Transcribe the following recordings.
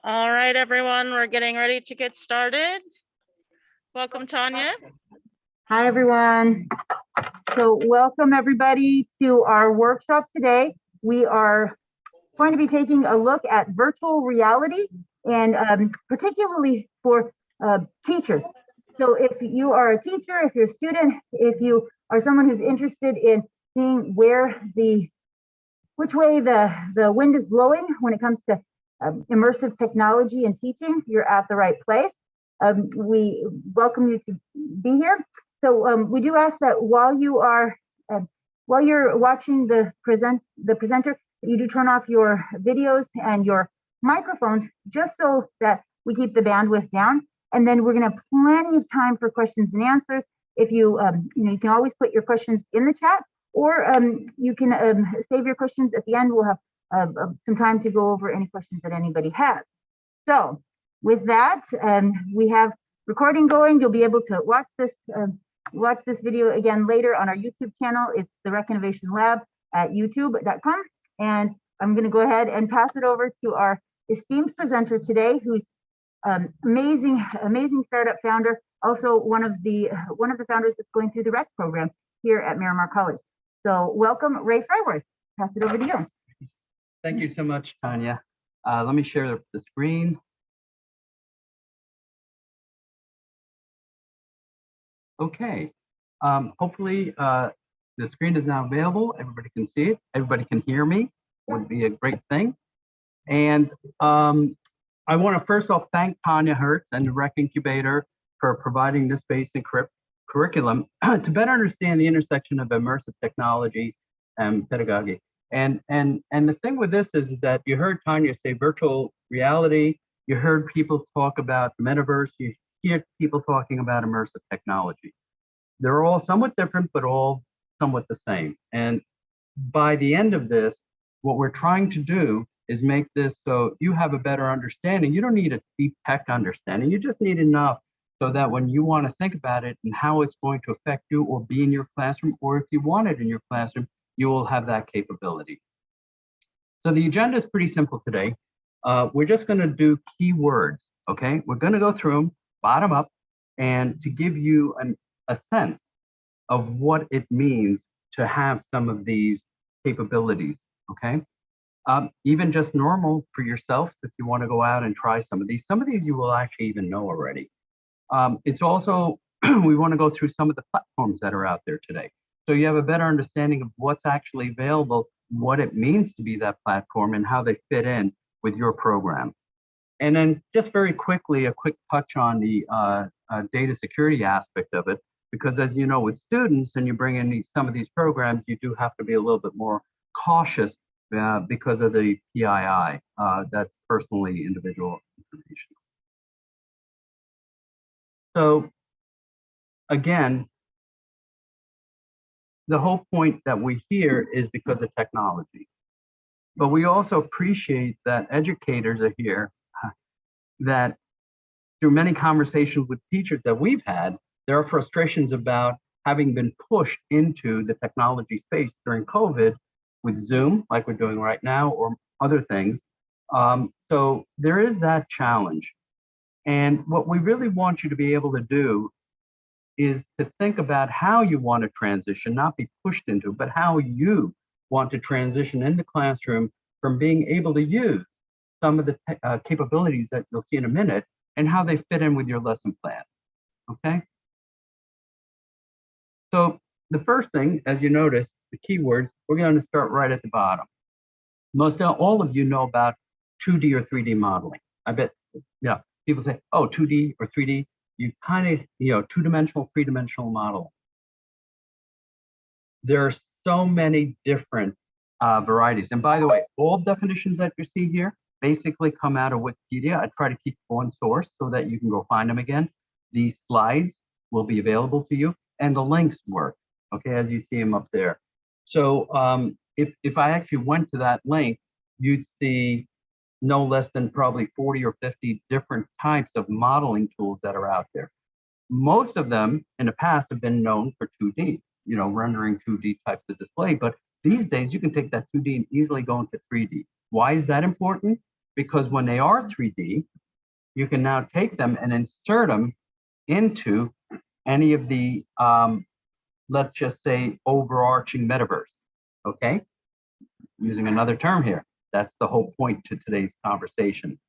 All right, everyone, we're getting ready to get started. Welcome, Tanya. Hi, everyone. So welcome everybody to our workshop today. We are going to be taking a look at virtual reality and particularly for teachers. So if you are a teacher, if you're a student, if you are someone who's interested in seeing which way the wind is blowing when it comes to immersive technology and teaching, you're at the right place. We welcome you to be here. So we do ask that while you're watching the presenter, you do turn off your videos and your microphones, just so that we keep the bandwidth down. And then we're going to have plenty of time for questions and answers. If you you can always put your questions in the chat, or you can save your questions at the end. We'll have some time to go over any questions that anybody has. So with that, we have recording going. You'll be able to watch this video again later on our YouTube channel. It's the Rec Innovation Lab at youtube.com. And I'm going to go ahead and pass it over to our esteemed presenter today, who's amazing startup founder, also one of the founders that's going through the REC program here at Miramar College. So welcome, Ray Fryworth. Pass it over to you. Thank you so much, Tanya. Let me share the screen. Okay, hopefully the screen is now available. Everybody can see it. Everybody can hear me. Would be a great thing. And I want to first off thank Tanya Hertz and the REC Incubator for providing this basic curriculum to better understand the intersection of immersive technology and pedagogy. And the thing with this is that you heard Tanya say virtual reality. You heard people talk about the metaverse. You hear people talking about immersive technology. They're all somewhat different, but all somewhat the same. And by the end of this, what we're trying to do is make this so you have a better understanding. You don't need a deep tech understanding. You just need enough so that when you want to think about it and how it's going to affect you or be in your classroom, or if you want it in your classroom, you will have that capability. So the agenda is pretty simple today. We're just going to do keywords, okay? We're going to go through them bottom up and to give you a sense of what it means to have some of these capabilities, okay? Even just normal for yourself, if you want to go out and try some of these you will actually even know already. It's also, we want to go through some of the platforms that are out there today. So you have a better understanding of what's actually available, what it means to be that platform, and how they fit in with your program. And then just very quickly, a quick touch on the data security aspect of it, because as you know, with students and you bring in some of these programs, you do have to be a little bit more cautious because of the PII, that's personally individual information. So again, the whole point that we hear is because of technology. But we also appreciate that educators are here, that through many conversations with teachers that we've had, there are frustrations about having been pushed into the technology space during COVID with Zoom, like we're doing right now, or other things. So there is that challenge. And what we really want you to be able to do is to think about how you want to transition, not be pushed into, but how you want to transition in the classroom from being able to use some of the capabilities that you'll see in a minute and how they fit in with your lesson plan, okay? So the first thing, as you notice, the keywords, we're going to start right at the bottom. Most all of you know about 2D or 3D modeling. I bet, yeah, people say, oh, 2D or 3D. You kind of, two-dimensional, three-dimensional model. There are so many different varieties. And by the way, all definitions that you see here basically come out of Wikipedia. I try to keep one source so that you can go find them again. These slides will be available to you, and the links work, okay, as you see them up there. So if I actually went to that link, you'd see no less than probably 40 or 50 different types of modeling tools that are out there. Most of them in the past have been known for 2D, rendering 2D types of display. But these days you can take that 2D and easily go into 3D. Why is that important? because when they are 3D, you can now take them and insert them into any of the, let's just say, overarching metaverse, okay? Using another term here. That's the whole point to today's conversation.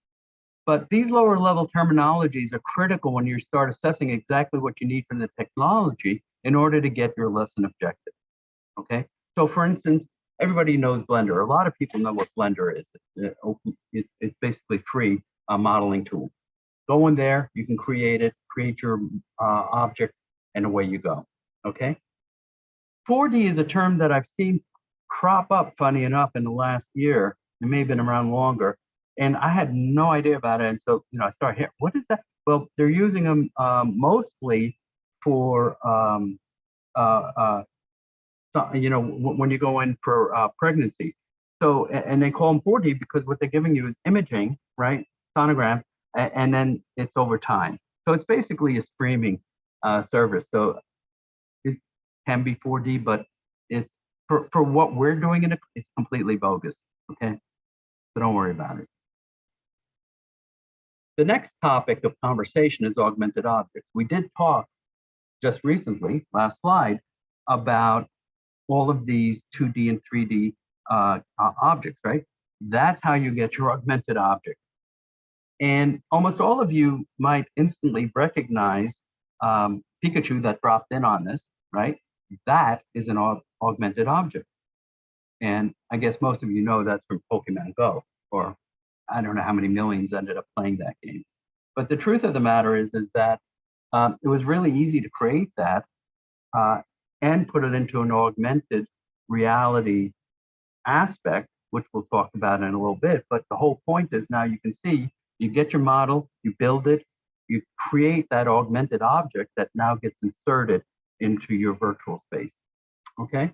But these lower level terminologies are critical when you start assessing exactly what you need from the technology in order to get your lesson objective, okay? So for instance, everybody knows Blender. A lot of people know what Blender is. It's basically free modeling tool. Go in there, you can create it, create your object, and away you go, okay? 4D is a term that I've seen crop up, funny enough, in the last year. It may have been around longer, and I had no idea about it until I started hearing, what is that? Well, they're using them mostly for when you go in for pregnancy. So, and they call them 4D because what they're giving you is imaging, right? Sonogram, and then it's over time. So it's basically a streaming service. So it can be 4D, but it's for what we're doing in it, it's completely bogus, okay? So don't worry about it. The next topic of conversation is augmented objects. We did talk just recently, last slide, about all of these 2D and 3D objects, right? That's how you get your augmented object. And almost all of you might instantly recognize Pikachu that dropped in on this, right? That is an augmented object. And I guess most of you know that's from Pokemon Go, or I don't know how many millions ended up playing that game. But the truth of the matter is that it was really easy to create that and put it into an augmented reality aspect, which we'll talk about in a little bit. But the whole point is now you can see, you get your model, you build it, you create that augmented object that now gets inserted into your virtual space, okay?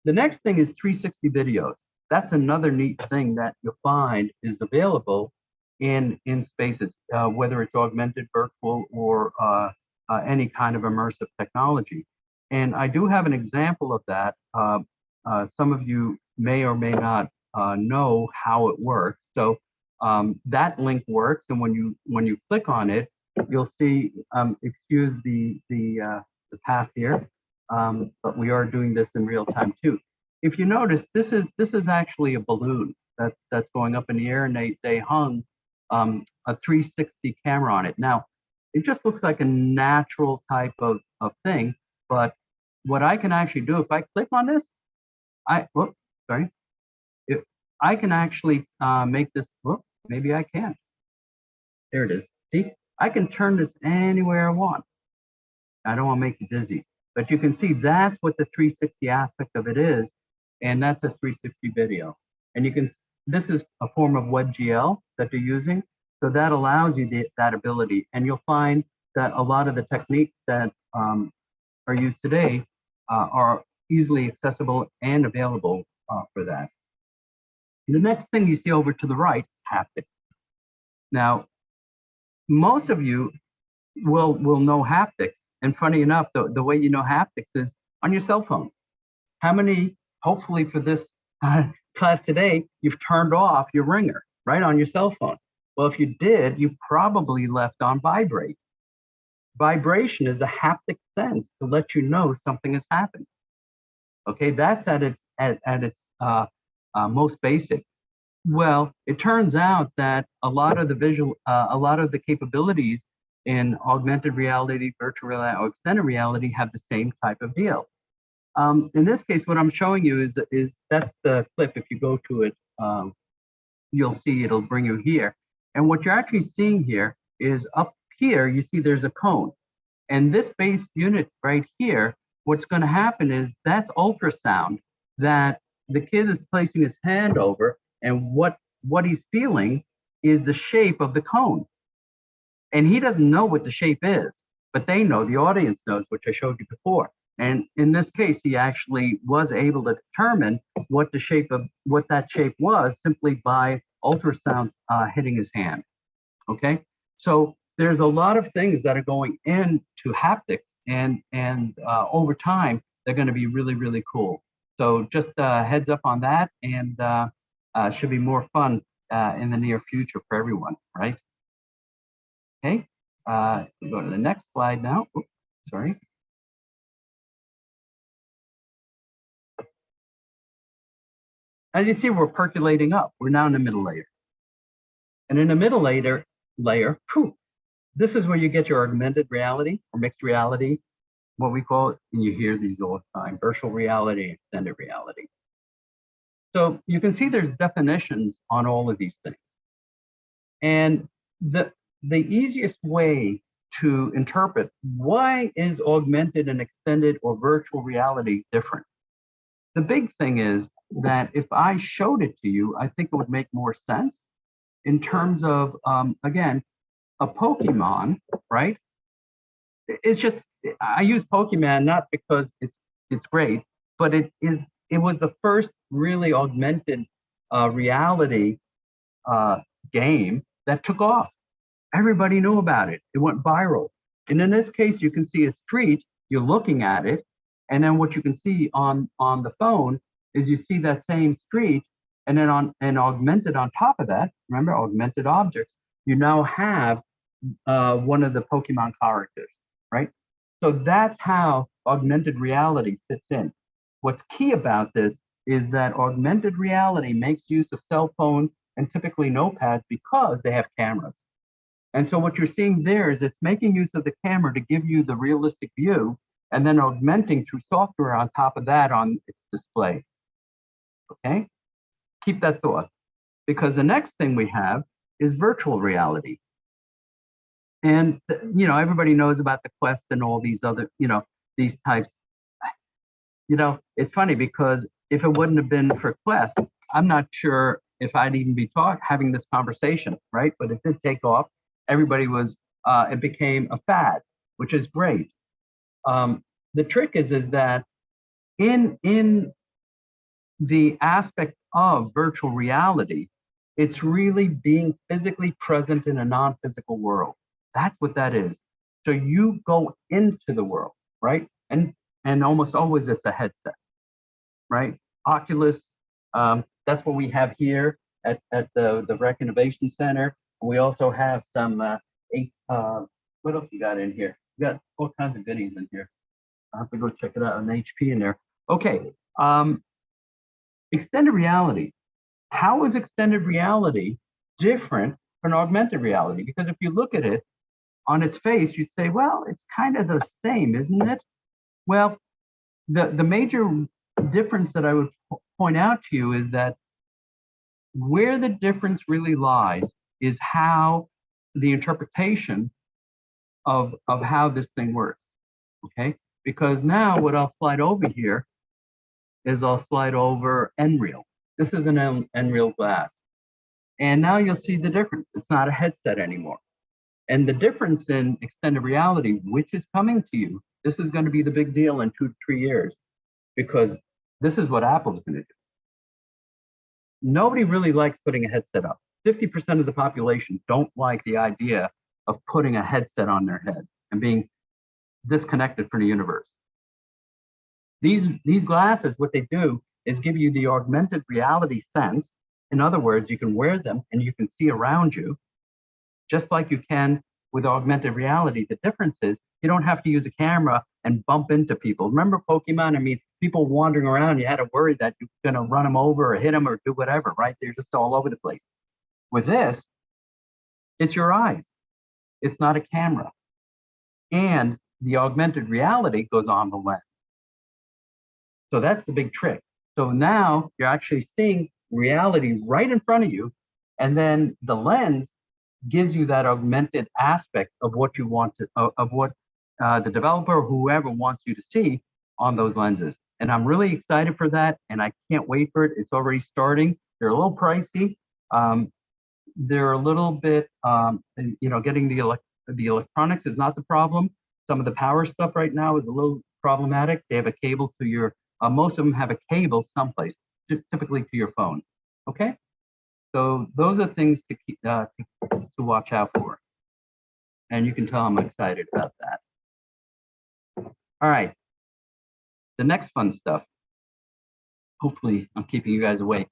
The next thing is 360 videos. That's another neat thing that you'll find is available in spaces, whether it's augmented, virtual, or any kind of immersive technology. And I do have an example of that. Some of you may or may not know how it works. So that link works, and when you click on it, you'll see. Excuse the path here, but we are doing this in real time too. If you notice, this is actually a balloon that's going up in the air, and they hung a 360 camera on it. Now, it just looks like a natural type of thing, but what I can actually do, if I click on this, if I can actually make this, maybe I can't. There it is. See, I can turn this anywhere I want. I don't want to make you dizzy, but you can see that's what the 360 aspect of it is, and that's a 360 video. And you can, this is a form of WebGL that they're using, so that allows you that ability. And you'll find that a lot of the techniques that are used today are easily accessible and available for that. The next thing you see over to the right, haptics. Now, most of you will know haptics, and funny enough, the way you know haptics is on your cell phone. How many, hopefully for this class today, you've turned off your ringer, right, on your cell phone? Well, if you did, you probably left on vibrate. Vibration is a haptic sense to let you know something has happened. Okay, that's at its most basic. Well, it turns out that a lot of the capabilities in augmented reality, virtual reality, or extended reality have the same type of deal. In this case, what I'm showing you is that's the clip. If you go to it, you'll see it'll bring you here. And what you're actually seeing here is up here, you see there's a cone. And this base unit right here, what's going to happen is that's ultrasound that the kid is placing his hand over, and what he's feeling is the shape of the cone. And he doesn't know what the shape is, but they know, the audience knows, which I showed you before. And in this case, he actually was able to determine what that shape was simply by ultrasound hitting his hand. Okay, so there's a lot of things that are going into haptics, and over time they're going to be really, really cool. So just heads up on that, and should be more fun in the near future for everyone, right? Okay, we'll go to the next slide now. Oops, sorry. As you see, we're percolating up. We're now in the middle layer. And in the middle layer, whew, this is where you get your augmented reality or mixed reality, what we call it, and you hear these all the time, virtual reality, extended reality. So you can see there's definitions on all of these things. And the easiest way to interpret why is augmented and extended or virtual reality different? The big thing is that if I showed it to you, I think it would make more sense in terms of, again, a Pokemon, right? It's just, I use Pokemon not because it's great, but it was the first really augmented reality game that took off. Everybody knew about it. It went viral. And in this case, you can see a street, you're looking at it, and then what you can see on the phone is you see that same street, and then augmented on top of that, remember, augmented objects, you now have one of the Pokemon characters, right? So that's how augmented reality fits in. What's key about this is that augmented reality makes use of cell phones and typically notepads because they have cameras. And so what you're seeing there is it's making use of the camera to give you the realistic view and then augmenting through software on top of that on its display. Okay? Keep that thought, because the next thing we have is virtual reality. And, you know, everybody knows about the Quest and all these other, you know, these types. You know, it's funny because if it wouldn't have been for Quest, I'm not sure if I'd even be having this conversation, right? But it did take off. Everybody was, it became a fad, which is great. The trick is that in the aspect of virtual reality, it's really being physically present in a non-physical world. That's what that is. So you go into the world, right? And almost always it's a headset, right? Oculus, that's what we have here at the Rec Innovation Center. We also have some, what else you got in here? We got all kinds of goodies in here. I'll have to go check it out on HP in there. Okay, extended reality. How is extended reality different from augmented reality? Because if you look at it on its face, you'd say, well, it's kind of the same, isn't it? Well, the major difference that I would point out to you is that where the difference really lies is how the interpretation of how this thing works, okay? Because now what I'll slide over here is I'll slide over Nreal. This is an Nreal glass. And now you'll see the difference. It's not a headset anymore. And the difference in extended reality, which is coming to you, this is going to be the big deal in 2 to 3 years, because this is what Apple's going to do. Nobody really likes putting a headset up. 50% of the population don't like the idea of putting a headset on their head and being disconnected from the universe. These glasses, what they do is give you the augmented reality sense. In other words, you can wear them and you can see around you, just like you can with augmented reality. The difference is you don't have to use a camera and bump into people. Remember Pokemon? I mean, people wandering around, you had to worry that you're going to run them over or hit them or do whatever, right? They're just all over the place. With this, it's your eyes. It's not a camera. And the augmented reality goes on the lens. So that's the big trick. So now you're actually seeing reality right in front of you, and then the lens gives you that augmented aspect of what you want to, of what the developer or whoever wants you to see on those lenses. And I'm really excited for that, and I can't wait for it. It's already starting. They're a little pricey. They're a little bit, you know, getting the electronics is not the problem. Some of the power stuff right now is a little problematic. They have a cable to your, most of them have a cable someplace, typically to your phone. Okay, so those are things to keep to watch out for. And you can tell I'm excited about that. All right, the next fun stuff. Hopefully, I'm keeping you guys awake.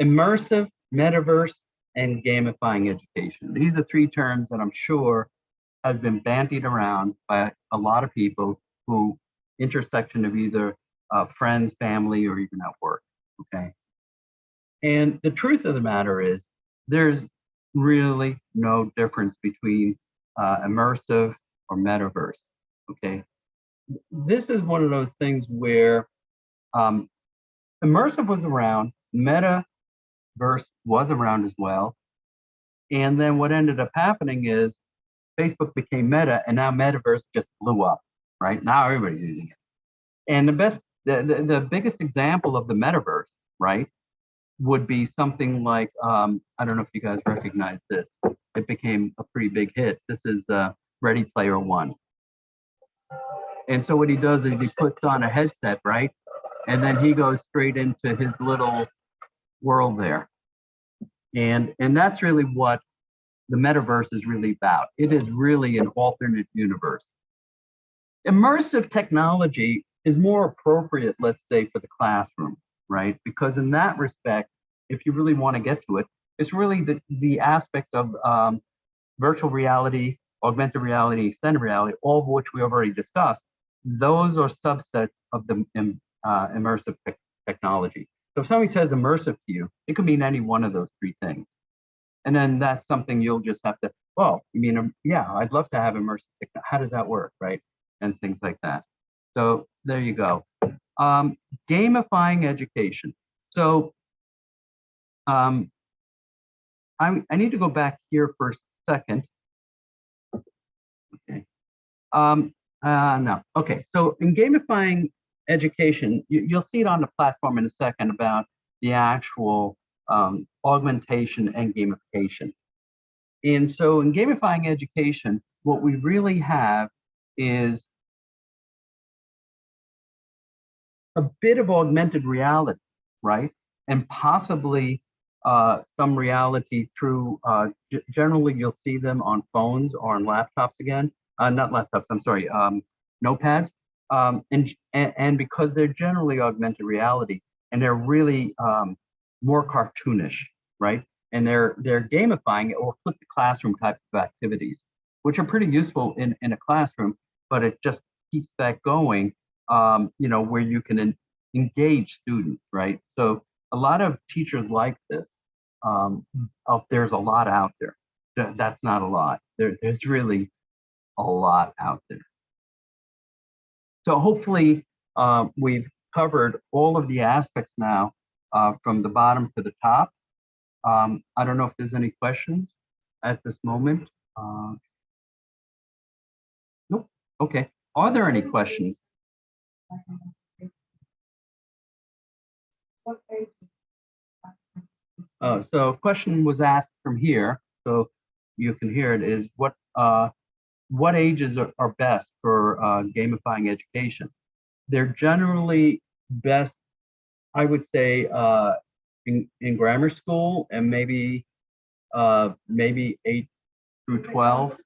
Immersive metaverse, and gamifying education. These are three terms that I'm sure has been bandied around by a lot of people who intersection of either friends, family, or even at work, okay? And the truth of the matter is there's really no difference between immersive or metaverse, okay? This is one of those things where immersive was around, metaverse was around as well. And then what ended up happening is Facebook became Meta, and now Metaverse just blew up, right? Now everybody's using it. And the biggest example of the Metaverse, right, would be something like, I don't know if you guys recognize this. It became a pretty big hit. This is Ready Player One. And so what he does is he puts on a headset, right? And then he goes straight into his little world there. And that's really what the metaverse is really about. It is really an alternate universe. Immersive technology is more appropriate, let's say, for the classroom, right? Because in that respect, if you really want to get to it, it's really the aspects of virtual reality, augmented reality, extended reality, all of which we have already discussed. Those are subsets of the immersive technology. So if somebody says immersive to you, it could mean any one of those three things. And then that's something you'll just have to, well, you mean, yeah, I'd love to have immersive technology. How does that work, right? And things like that. So there you go. Gamifying education. So I need to go back here for a second. Okay. No. Okay. So in gamifying education, you'll see it on the platform in a second about the actual augmentation and gamification. And so in gamifying education, what we really have is a bit of augmented reality, right? And possibly some reality through, generally you'll see them on phones or on laptops again. Not laptops, I'm sorry, notepads. And because they're generally augmented reality and they're really more cartoonish, right? And they're gamifying it or flip the classroom type of activities, which are pretty useful in a classroom, but it just keeps that going, you know, where you can engage students, right? So a lot of teachers like this. There's a lot out there. That's not a lot. There's really a lot out there. So hopefully we've covered all of the aspects now from the bottom to the top. I don't know if there's any questions at this moment. Nope. Okay. Are there any questions? So a question was asked from here, so you can hear it, is what ages are best for gamifying education? They're generally best, I would say, in grammar school and maybe 8 through 12.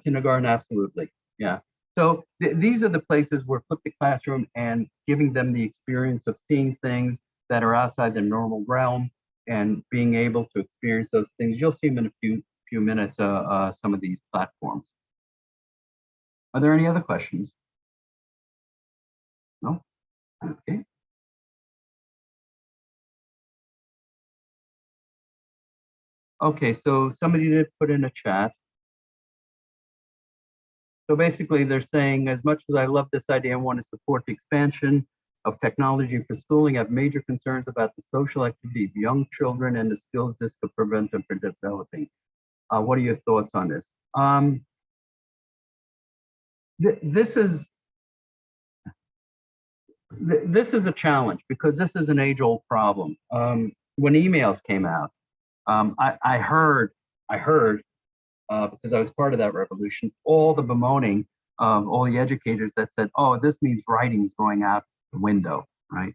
Kindergarten, absolutely, yeah. So these are the places where flip the classroom and giving them the experience of seeing things that are outside the normal realm and being able to experience those things. You'll see them in a few minutes, some of these platforms. Are there any other questions? No? Okay. Okay, so somebody did put in a chat. So basically they're saying, as much as I love this idea and want to support the expansion of technology for schooling, I have major concerns about the social activity of young children and the skills this could prevent them from developing. What are your thoughts on this? This is a challenge because this is an age-old problem. When emails came out, I heard because I was part of that revolution, all the bemoaning of all the educators that said, "Oh, this means writing's going out the window," right?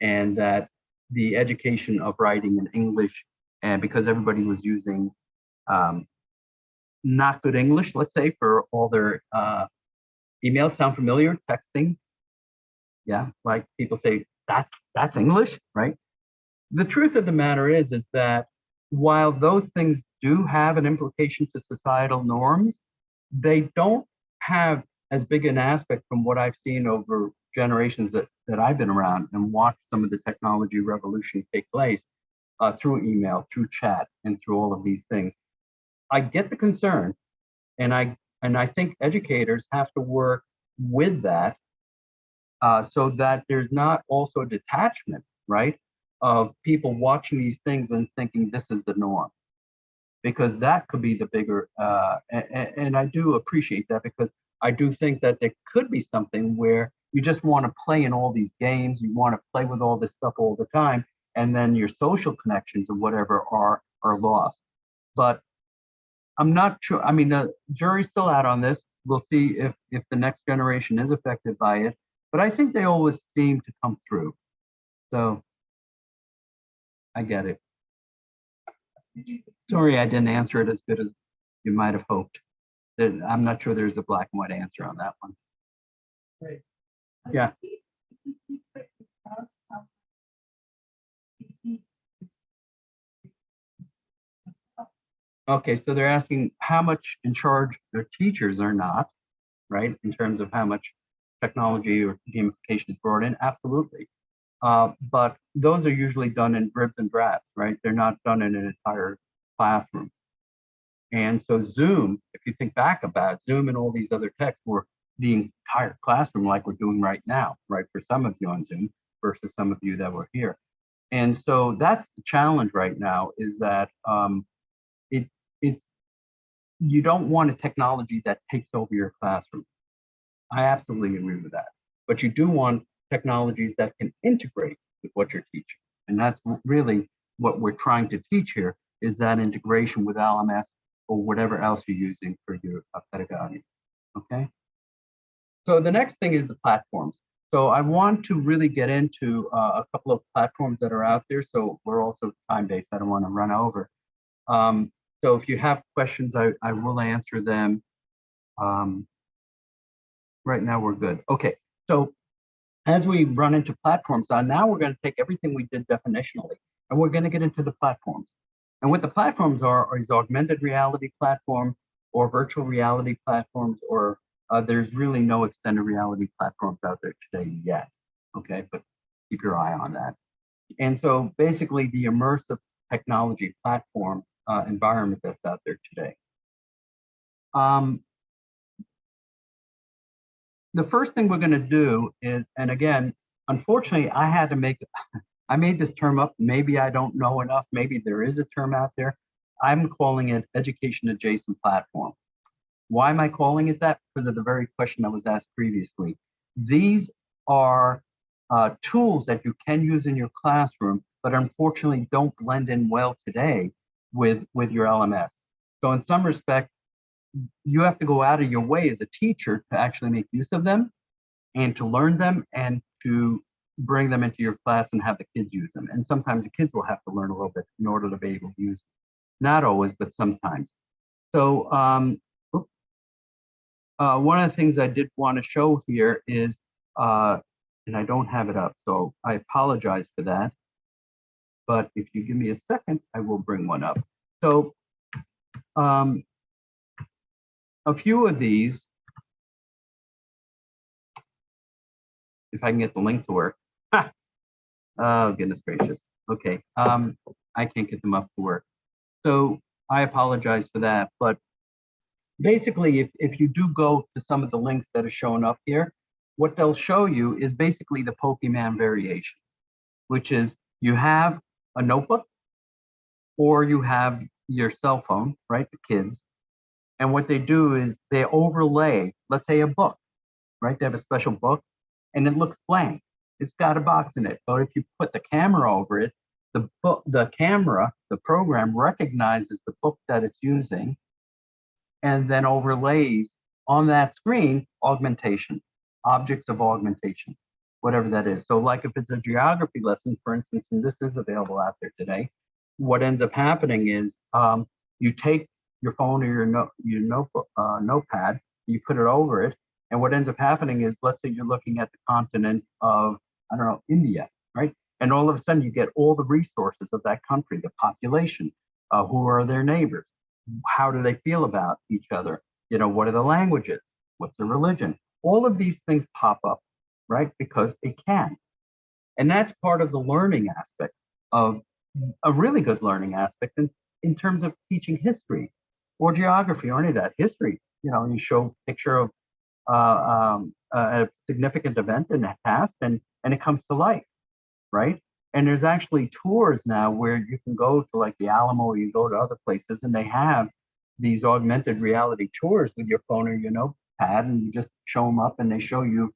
And that the education of writing in English, and because everybody was using not good English, let's say, for all their emails. Sound familiar? Texting, yeah, like people say that's English, right? the truth of the matter is that while those things do have an implication to societal norms, they don't have as big an aspect from what I've seen over generations that I've been around and watched some of the technology revolution take place through email, through chat, and through all of these things. I get the concern, and I think educators have to work with that so that there's not also detachment, right, of people watching these things and thinking this is the norm, because that could be the bigger, and I do appreciate that, because I do think that there could be something where you just want to play in all these games, you want to play with all this stuff all the time, and then your social connections or whatever are lost. But I'm not sure. I mean, the jury's still out on this. We'll see if the next generation is affected by it. But I think they always seem to come through. So I get it. Sorry, I didn't answer it as good as you might have hoped. I'm not sure there's a black and white answer on that one. Great. Yeah. Okay, so they're asking how much in charge their teachers are not, right? In terms of how much technology or gamification is brought in, absolutely. But those are usually done in dribs and drabs, right? They're not done in an entire classroom. And so Zoom, if you think back about it, Zoom and all these other techs were the entire classroom like we're doing right now, right? For some of you on Zoom versus some of you that were here. And so that's the challenge right now, is that you don't want a technology that takes over your classroom. I absolutely agree with that. But you do want technologies that can integrate with what you're teaching. And that's really what we're trying to teach here, is that integration with LMS or whatever else you're using for your pedagogy, okay? So the next thing is the platforms. So I want to really get into a couple of platforms that are out there. So we're also time-based, I don't want to run over. So if you have questions, I will answer them. Right now we're good. Okay, so as we run into platforms, now we're going to take everything we did definitionally, and we're going to get into the platforms. And what the platforms are is augmented reality platform or virtual reality platforms, or there's really no extended reality platforms out there today yet. Okay, but keep your eye on that. And so basically the immersive technology platform environment that's out there today. The first thing we're going to do is, and again, unfortunately, I made this term up. Maybe I don't know enough. Maybe there is a term out there. I'm calling it education adjacent platform. Why am I calling it that? Because of the very question that was asked previously. These are tools that you can use in your classroom, but unfortunately don't blend in well today with your LMS. So in some respect, you have to go out of your way as a teacher to actually make use of them and to learn them and to bring them into your class and have the kids use them. And sometimes the kids will have to learn a little bit in order to be able to use them. Not always, but sometimes. So one of the things I did want to show here is, and I don't have it up, so I apologize for that. But if you give me a second, I will bring one up. So a few of these, if I can get the link to work. Oh, goodness gracious. Okay, I can't get them up to work. So I apologize for that. But basically, if you do go to some of the links that are showing up here, what they'll show you is basically the Pokemon variation, which is you have a notebook or you have your cell phone, right, the kids. And what they do is they overlay, let's say a book, right? They have a special book and it looks blank. It's got a box in it. But if you put the camera over it, the program recognizes the book that it's using and then overlays on that screen augmentation, objects of augmentation, whatever that is. So like if it's a geography lesson, for instance, and this is available out there today, what ends up happening is you take your phone or your notebook, notepad, you put it over it, and what ends up happening is, let's say you're looking at the continent of, I don't know, India, right? And all of a sudden you get all the resources of that country, the population, who are their neighbors, how do they feel about each other, you know, what are the languages, what's the religion, all of these things pop up, right? Because it can. And that's part of the learning aspect of a really good learning aspect in terms of teaching history or geography or any of that. History, you know, you show a picture of a significant event in the past and it comes to life, right? And there's actually tours now where you can go to like the Alamo or you go to other places and they have these augmented reality tours with your phone or your notepad, and you just show them up and they show you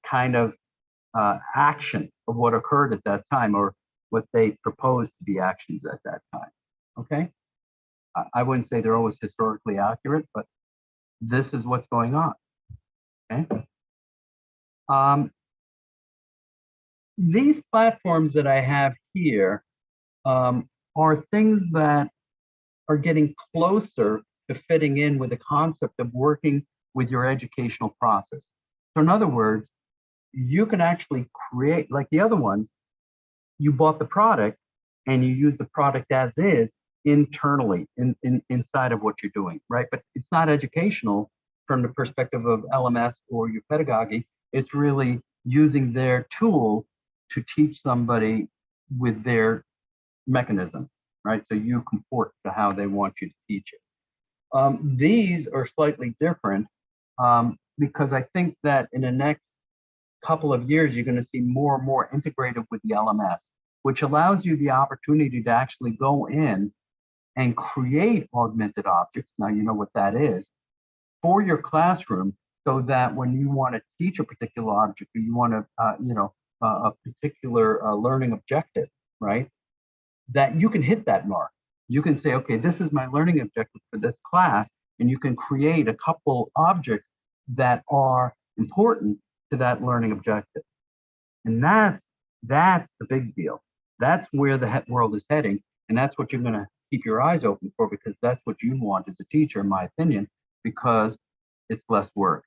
kind of action of what occurred at that time or what they proposed to be actions at that time. Okay, I wouldn't say they're always historically accurate, but this is what's going on. Okay. These platforms that I have here are things that are getting closer to fitting in with the concept of working with your educational process. So in other words, you can actually create, like the other ones, you bought the product and you use the product as is internally inside of what you're doing, right? But it's not educational from the perspective of LMS or your pedagogy. It's really using their tool to teach somebody with their mechanism, right? So you comport to how they want you to teach it. These are slightly different because I think that in the next couple of years, you're going to see more and more integrated with the LMS, which allows you the opportunity to actually go in and create augmented objects. Now, you know what that is for your classroom, so that when you want to teach a particular object or you want to, a particular learning objective, right, that you can hit that mark. You can say, okay, this is my learning objective for this class, and you can create a couple objects that are important to that learning objective. And that's the big deal. That's where the world is heading, and that's what you're going to keep your eyes open for, because that's what you want as a teacher, in my opinion, because it's less work.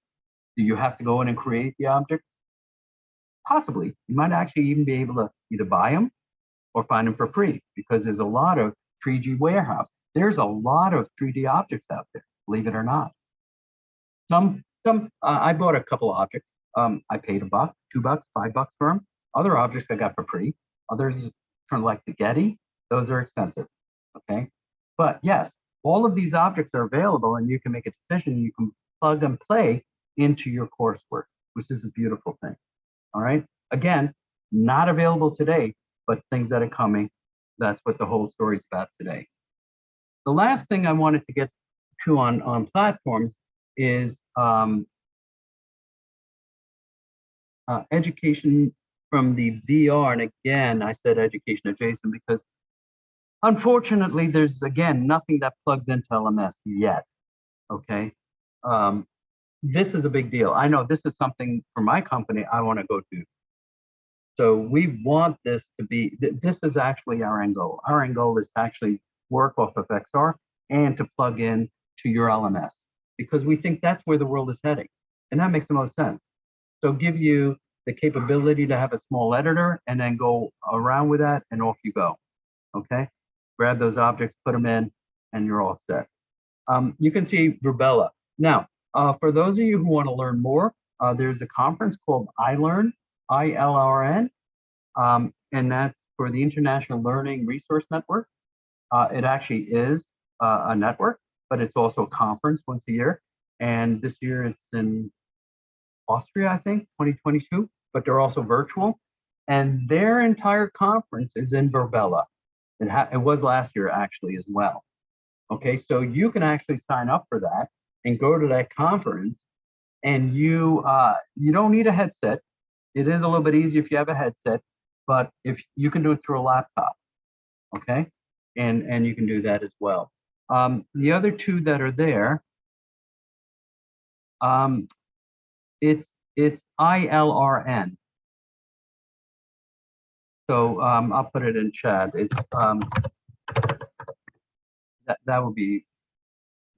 Do you have to go in and create the object? Possibly. You might actually even be able to either buy them or find them for free, because there's a lot of 3D warehouse. There's a lot of 3D objects out there, believe it or not. I bought a couple of objects. I paid $1, $2, $5 for them. Other objects I got for free. Others from like the Getty, those are expensive. Okay, but yes, all of these objects are available, and you can make a decision. You can plug and play into your coursework, which is a beautiful thing. All right. Again, not available today, but things that are coming. That's what the whole story is about today. The last thing I wanted to get to on platforms is education from the VR. And again, I said education adjacent because unfortunately, there's, again, nothing that plugs into LMS yet. Okay. This is a big deal. I know this is something for my company I want to go to. So we want this to be, this is actually our end goal. Our end goal is to actually work off of XR and to plug in to your LMS, because we think that's where the world is heading. And that makes the most sense. So give you the capability to have a small editor and then go around with that and off you go. Okay. Grab those objects, put them in, and you're all set. You can see Rubella. Now, for those of you who want to learn more, there's a conference called iLearn, ILRN, and that's for the International Learning Resource Network. It actually is a network, but it's also a conference once a year. And this year it's in Austria, I think, 2022, but they're also virtual. And their entire conference is in Verbella. It was last year actually as well. Okay, so you can actually sign up for that and go to that conference, and you don't need a headset. It is a little bit easier if you have a headset, but if you can do it through a laptop, okay, and you can do that as well. The other two that are there, it's ILRN. So I'll put it in chat. It's that would be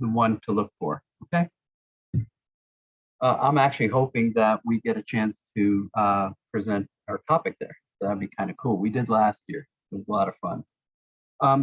the one to look for. Okay. I'm actually hoping that we get a chance to present our topic there. So that'd be kind of cool. We did last year. It was a lot of fun.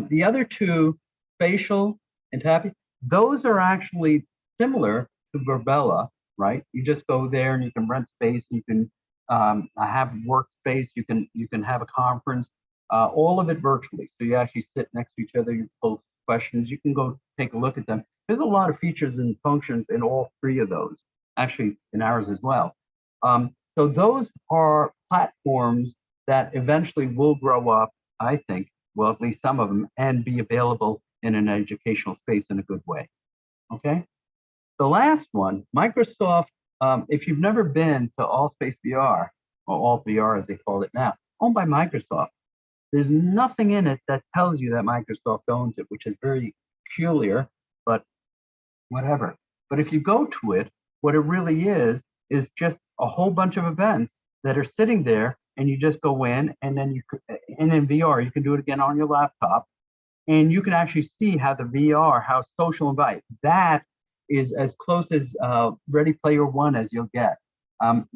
The other two, facial and tapping, those are actually similar to Verbella, right? You just go there and you can rent space. You can have workspace. You can have a conference. All of it virtually. So you actually sit next to each other. You post questions. You can go take a look at them. There's a lot of features and functions in all three of those. Actually, in ours as well. So those are platforms that eventually will grow up, I think, well, at least some of them, and be available in an educational space in a good way. Okay. The last one, Microsoft, if you've never been to Allspace VR, or Alt VR as they call it now, owned by Microsoft, there's nothing in it that tells you that Microsoft owns it, which is very peculiar, but whatever. But if you go to it, what it really is just a whole bunch of events that are sitting there, and you just go in, and then you could, and in VR, you can do it again on your laptop, and you can actually see how the VR, how social invite, that is as close as Ready Player One as you'll get.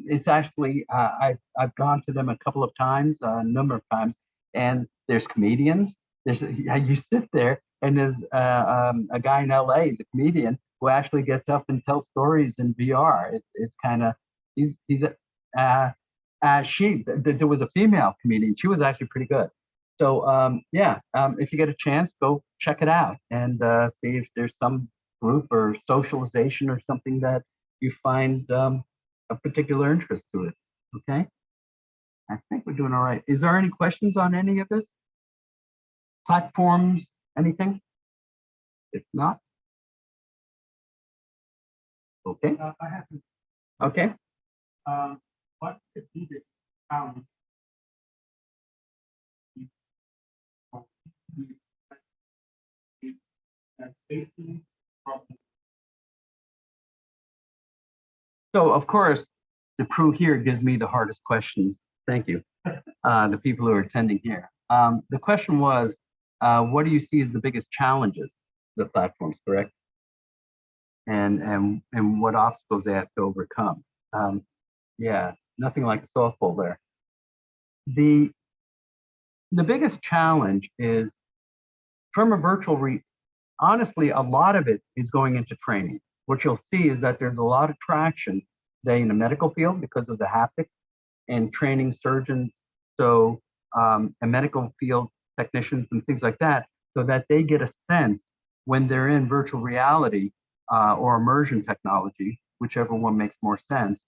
It's actually, I've gone to them a couple of times, a number of times, and there's comedians. You sit there, and there's a guy in LA, he's a comedian, who actually gets up and tells stories in VR. It's kind of, there was a female comedian. She was actually pretty good. So if you get a chance, go check it out and see if there's some group or socialization or something that you find a particular interest to it. Okay, I think we're doing all right. Is there any questions on any of this? Platforms, anything? If not, okay. I have to. Okay. What is needed? Facing problems. So of course, the crew here gives me the hardest questions. Thank you. The people who are attending here. The question was, what do you see as the biggest challenges of the platforms, correct? And what obstacles they have to overcome. Yeah, nothing like a softball there. The biggest challenge is from a virtual honestly, a lot of it is going into training. What you'll see is that there's a lot of traction today in the medical field because of the haptics and training surgeons, so and medical field technicians and things like that, so that they get a sense when they're in virtual reality or immersion technology, whichever one makes more sense,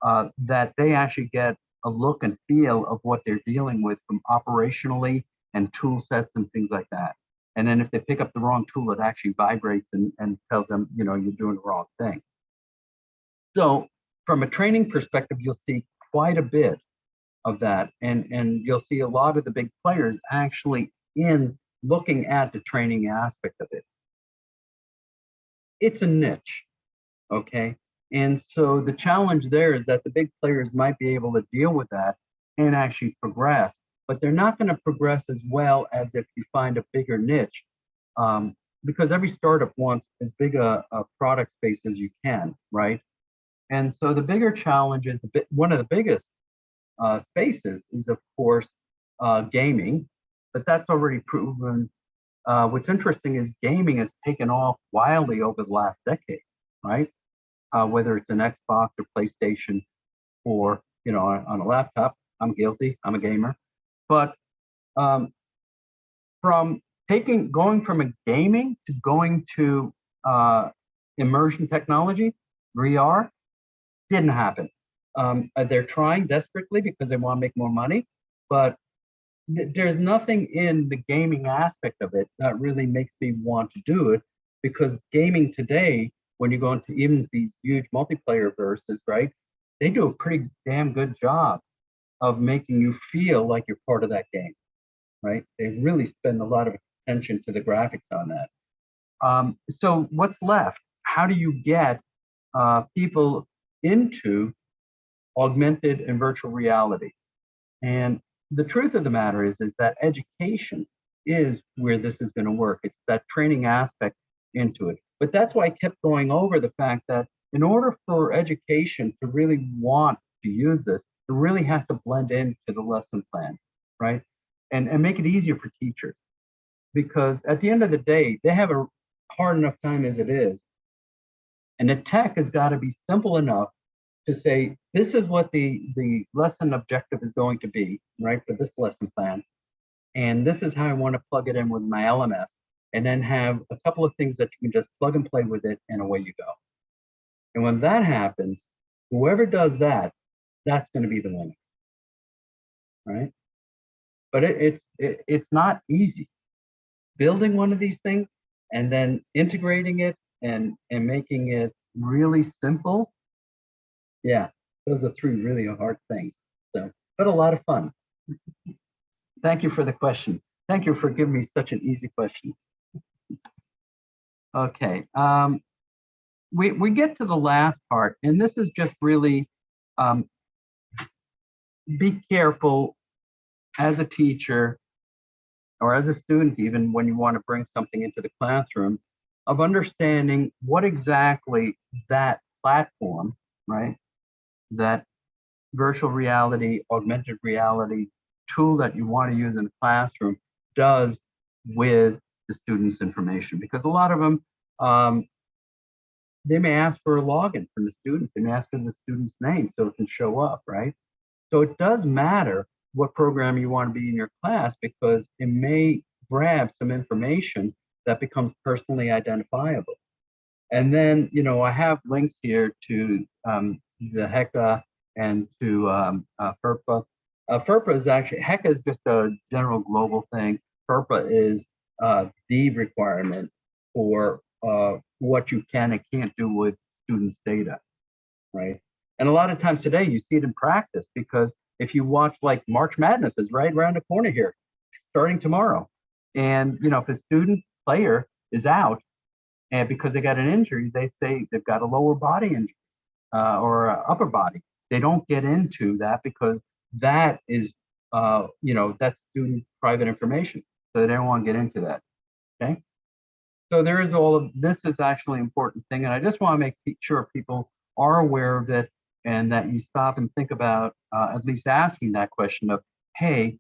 that they actually get a look and feel of what they're dealing with from operationally and tool sets and things like that. And then if they pick up the wrong tool, it actually vibrates and tells them, you know, you're doing the wrong thing. So from a training perspective, you'll see quite a bit of that. And you'll see a lot of the big players actually in looking at the training aspect of it. It's a niche, okay? And so the challenge there is that the big players might be able to deal with that and actually progress, but they're not going to progress as well as if you find a bigger niche, because every startup wants as big a product space as you can, right? And so the bigger challenge is one of the biggest spaces is, of course, gaming, but that's already proven. What's interesting is gaming has taken off wildly over the last decade, right? Whether it's an Xbox or PlayStation or, you know, on a laptop. I'm guilty, I'm a gamer. But from going from a gaming to going to immersion technology, VR, didn't happen. They're trying desperately because they want to make more money, but there's nothing in the gaming aspect of it that really makes me want to do it, because gaming today, when you go into even these huge multiplayer verses, right, they do a pretty damn good job of making you feel like you're part of that game, right? They really spend a lot of attention to the graphics on that. So what's left? How do you get people into augmented and virtual reality? And the truth of the matter is that education is where this is going to work. It's that training aspect into it. But that's why I kept going over the fact that in order for education to really want to use this, it really has to blend into the lesson plan, right? And make it easier for teachers. Because at the end of the day, they have a hard enough time as it is. And the tech has got to be simple enough to say, this is what the lesson objective is going to be, right, for this lesson plan. And this is how I want to plug it in with my LMS. And then have a couple of things that you can just plug and play with it, and away you go. And when that happens, whoever does that, that's going to be the winner, right? But it's not easy. Building one of these things and then integrating it and making it really simple. Yeah, those are three really hard things. So, but a lot of fun. Thank you for the question. Thank you for giving me such an easy question. Okay, we get to the last part, and this is just really be careful as a teacher or as a student, even when you want to bring something into the classroom, of understanding what exactly that platform, right, that virtual reality, augmented reality tool that you want to use in the classroom does with the students' information. Because a lot of them, they may ask for a login from the students. They may ask for the student's name so it can show up, right? So it does matter what program you want to be in your class, because it may grab some information that becomes personally identifiable. And then, you know, I have links here to the HECA and to FERPA. FERPA is actually, HECA is just a general global thing. FERPA is the requirement for what you can and can't do with students' data, right? And a lot of times today you see it in practice, because if you watch, like, March Madness is right around the corner here, starting tomorrow. And, you know, if a student player is out and because they got an injury, they say they've got a lower body injury or upper body. They don't get into that because that is, you know, that's student private information. So they don't want to get into that. Okay. So there is all of this is actually an important thing. And I just want to make sure people are aware of it, and that you stop and think about at least asking that question of, hey,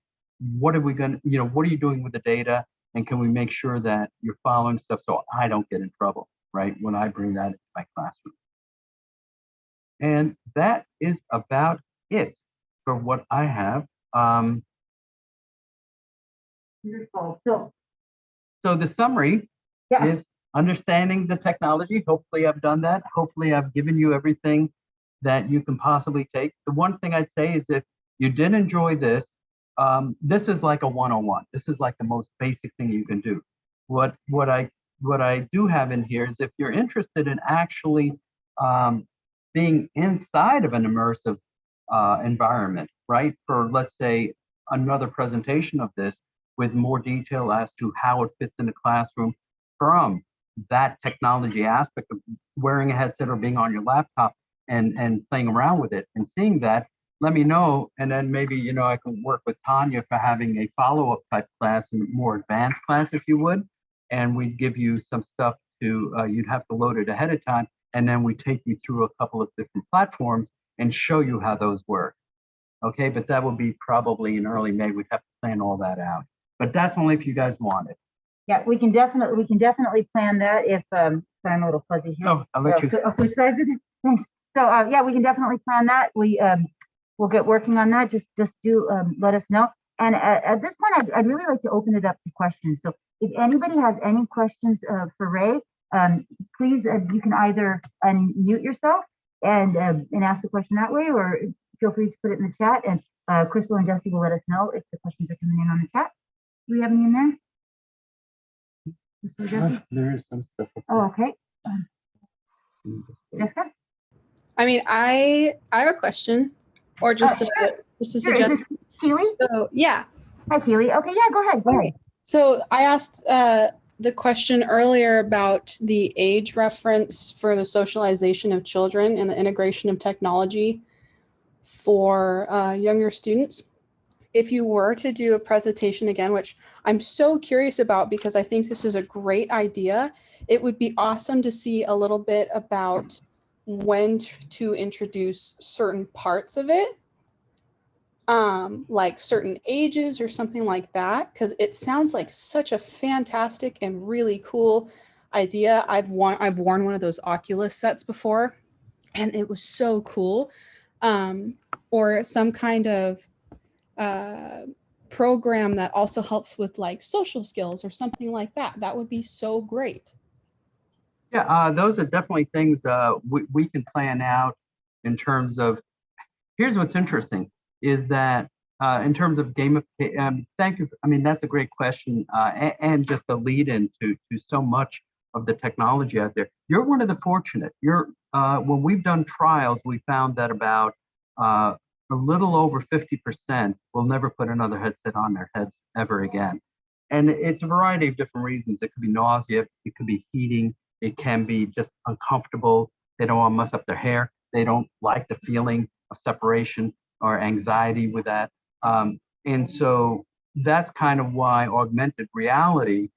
what are we going to, you know, what are you doing with the data? And can we make sure that you're following stuff so I don't get in trouble, right, when I bring that into my classroom? And that is about it for what I have. Beautiful. So the summary is understanding the technology. Hopefully I've done that. Hopefully I've given you everything that you can possibly take. The one thing I'd say is, if you did enjoy this, this is like a 101. This is like the most basic thing you can do. What I do have in here is, if you're interested in actually being inside of an immersive environment, right, for, let's say, another presentation of this with more detail as to how it fits in the classroom from that technology aspect of wearing a headset or being on your laptop and playing around with it and seeing that, let me know. And then maybe, you know, I can work with Tanya for having a follow-up type class, a more advanced class, if you would. And we'd give you some stuff to, you'd have to load it ahead of time. And then we take you through a couple of different platforms and show you how those work. Okay, but that will be probably in early May. We'd have to plan all that out. But that's only if you guys want it. yeah, we can definitely plan that if sorry, I'm a little fuzzy here. No, I'll let you. I'll switch sides with you. Thanks. So yeah, we can definitely plan that. We'll get working on that. Just do let us know. And at this point, I'd really like to open it up to questions. So if anybody has any questions for Ray, please, you can either unmute yourself and ask the question that way, or feel free to put it in the chat. And Crystal and Jesse will let us know if the questions are coming in on the chat. Do we have any in there? There is some stuff. Oh, okay. Jessica? I mean, I have a question, or just Sure. just a Sure. Is suggestion. this Keely? So yeah. Hi, Keely. Okay, yeah, go ahead. Go ahead. So I asked the question earlier about the age reference for the socialization of children and the integration of technology for younger students. If you were to do a presentation again, which I'm so curious about because I think this is a great idea, it would be awesome to see a little bit about when to introduce certain parts of it. like certain ages or something like that? Because it sounds like such a fantastic and really cool idea. I've worn one of those Oculus sets before, and it was so cool. Or some kind of program that also helps with like social skills or something like that. That would be so great. Yeah, those are definitely things we can plan out in terms of. Here's what's interesting is that in terms of gamification, thank you. I mean, that's a great question and just a lead into so much of the technology out there. You're one of the fortunate. When we've done trials, we found that about a little over 50% will never put another headset on their heads ever again. And it's a variety of different reasons. It could be nausea, it could be heating, it can be just uncomfortable. They don't want to mess up their hair. They don't like the feeling of separation or anxiety with that. And so that's kind of why augmented reality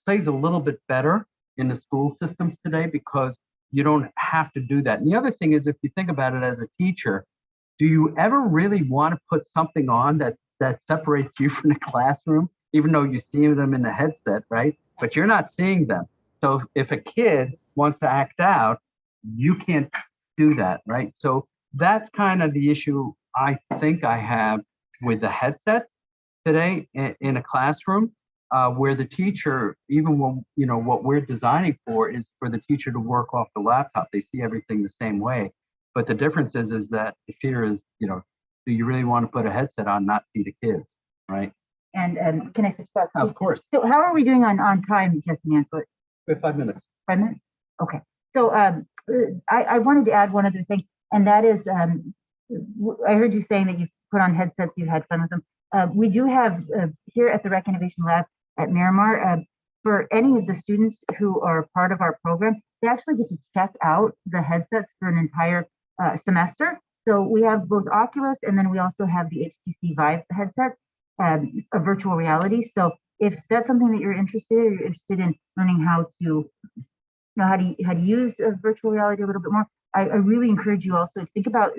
plays a little bit better in the school systems today, because you don't have to do that. And the other thing is, if you think about it as a teacher, do you ever really want to put something on that separates you from the classroom, even though you see them in the headset, right? But you're not seeing them. So if a kid wants to act out, you can't do that, right? So that's kind of the issue I think I have with the headsets today in a classroom, where the teacher, even when, what we're designing for is for the teacher to work off the laptop. They see everything the same way. But the difference is that the fear is, do you really want to put a headset on, not see the kids, right? And can I switch back? Of course. So how are we doing on time, Jesse Ansel? We have 5 minutes. 5 minutes? Okay. So I wanted to add one other thing, and that is, I heard you saying that you put on headsets, you had fun with them. We do have here at the Rec Innovation Lab at Miramar, for any of the students who are part of our program, they actually get to check out the headsets for an entire semester. So we have both Oculus, and then we also have the HTC Vive headset, a virtual reality. So if that's something that you're interested in learning how to how to use virtual reality a little bit more, I really encourage you also to think about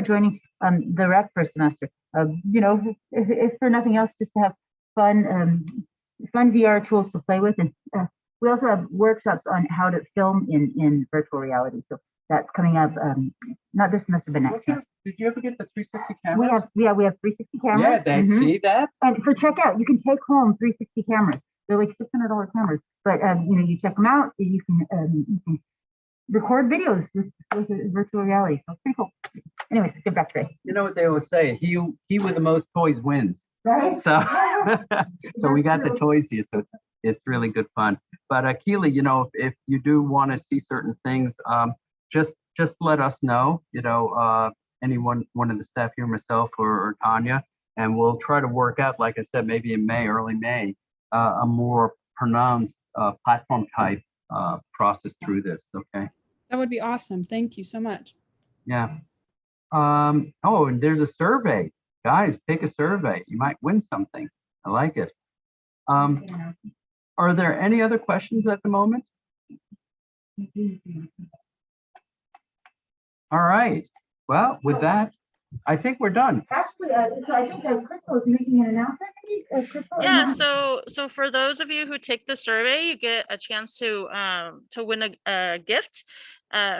joining the rec for a semester. If for nothing else, just to have fun VR tools to play with. And we also have workshops on how to film in virtual reality. So that's coming up, not this semester, but next semester. Did you ever get the 360 cameras? We have 360 cameras. Yeah, see that? And for checkout, you can take home 360 cameras. They're like $600 cameras, but you check them out. You can record videos with virtual reality. So it's pretty cool. Anyways, get back to it. You know what they always say? He with the most toys wins. Right? So, so we got the toys here, so it's really good fun. But Keely, if you do want to see certain things, just let us know. Anyone, one of the staff here, myself or Tanya, and we'll try to work out, like I said, maybe in May, early May, a more pronounced platform type process through this. Okay. That would be awesome. Thank you so much. Yeah. Oh, and there's a survey. Guys, take a survey. You might win something. I like it. Are there any other questions at the moment? All right. Well, with that, I think we're done. Actually, so I think Crystal is making an announcement. Crystal, Yeah, so for those of you who take the survey, you get a chance to win a gift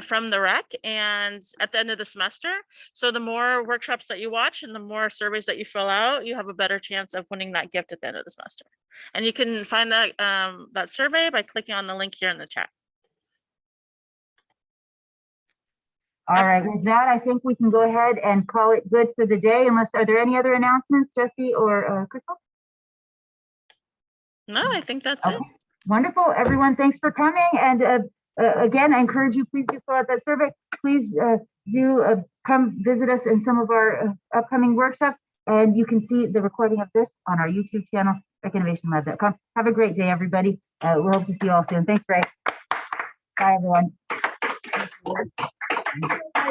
from the rec, and at the end of the semester. So the more workshops that you watch and the more surveys that you fill out, you have a better chance of winning that gift at the end of the semester. And you can find that that survey by clicking on the link here in the chat. All right, with that, I think we can go ahead and call it good for the day. Are there any other announcements, Jesse or Crystal? No, I think that's it. Wonderful, everyone. Thanks for coming. And again, I encourage you, please do fill out that survey. Please do come visit us in some of our upcoming workshops. And you can see the recording of this on our YouTube channel, recinnovationlab.com. Have a great day, everybody. We hope to see you all soon. Thanks, Ray. Bye, everyone.